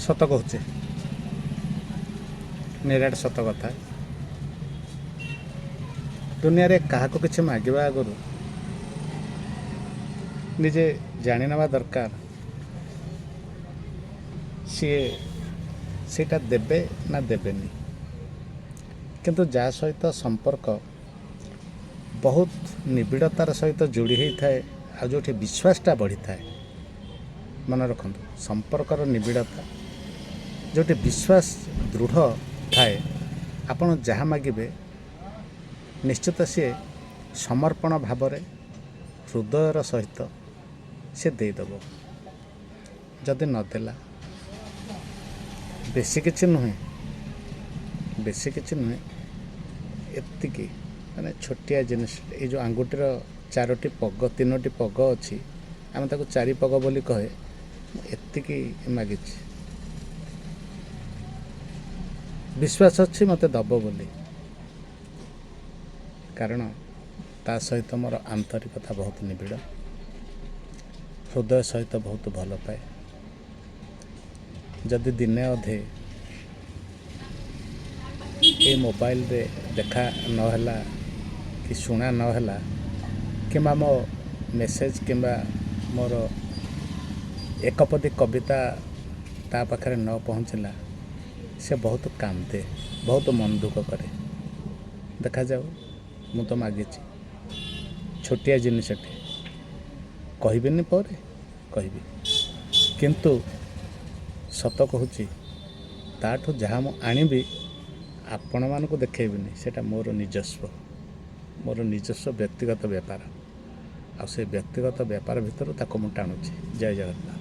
ସତ କହୁଛେ, ନିରାଟ ସତ କଥା। ଦୁନିଆରେ କାହାକୁ କିଛି ମାଗିବା ଆଗରୁ ନିଜେ ଜାଣିନେବା ଦରକାର ସିଏ ସେଇଟା ଦେବେ ନା ଦେବେନି। କିନ୍ତୁ ଯାହା ସହିତ ସମ୍ପର୍କ ବହୁତ ନିବିଡ଼ତାର ସହିତ ଯୋଡ଼ି ହୋଇଥାଏ ଆଉ ଯେଉଁଠି ବିଶ୍ୱାସଟା ବଢ଼ିଥାଏ, ମନେ ରଖନ୍ତୁ ସମ୍ପର୍କର ନିବିଡ଼ତା ଯେଉଁଠି ବିଶ୍ୱାସ ଦୃଢ଼ ଥାଏ, ଆପଣ ଯାହା ମାଗିବେ ନିଶ୍ଚିତ ସିଏ ସମର୍ପଣ ଭାବରେ ହୃଦୟର ସହିତ ସେ ଦେଇଦେବ। ଯଦି ନଦେଲା ବେଶୀ କିଛି ନୁହେଁ ଏତିକି, ମାନେ ଛୋଟିଆ ଜିନିଷ। ଏଇ ଯେଉଁ ଆଙ୍ଗୁଠିର 4ଟି ପଗ 3ଟି ପଗ ଅଛି, ଆମେ ତାକୁ 4 ପଗ ବୋଲି କହେ। ମୁଁ ଏତିକି ମାଗିଛି, ବିଶ୍ୱାସ ଅଛି ମୋତେ ଦେବ ବୋଲି, କାରଣ ତା ସହିତ ମୋର ଆନ୍ତରିକତା ବହୁତ ନିବିଡ଼, ହୃଦୟ ସହିତ ବହୁତ ଭଲ ପାଏ। ଯଦି ଦିନେ ଅଧେ ଏ ମୋବାଇଲରେ ଦେଖା ନହେଲା କି ଶୁଣା ନହେଲା କିମ୍ବା ମୋ ମେସେଜ କିମ୍ବା ମୋର ଏକପଦୀ କବିତା ତା ପାଖରେ ନ ପହଞ୍ଚିଲା, ସେ ବହୁତ କାନ୍ଦେ, ବହୁତ ମନ ଦୁଃଖ କରେ। ଦେଖାଯାଉ, ମୁଁ ତ ମାଗିଛି ଛୋଟିଆ ଜିନିଷଟେ, କହିବିନି ପରେ କହିବି, କିନ୍ତୁ ସତ କହୁଛି ତାଠୁ ଯାହା ମୁଁ ଆଣିବି ଆପଣମାନଙ୍କୁ ଦେଖେଇବିନି। ସେଇଟା ମୋର ନିଜସ୍ୱ ବ୍ୟକ୍ତିଗତ ବ୍ୟାପାର, ଆଉ ସେ ବ୍ୟକ୍ତିଗତ ବ୍ୟାପାର ଭିତରୁ ତାକୁ ମୁଁ ଟାଣୁଛି। ଜୟ ଜଗନ୍ନାଥ।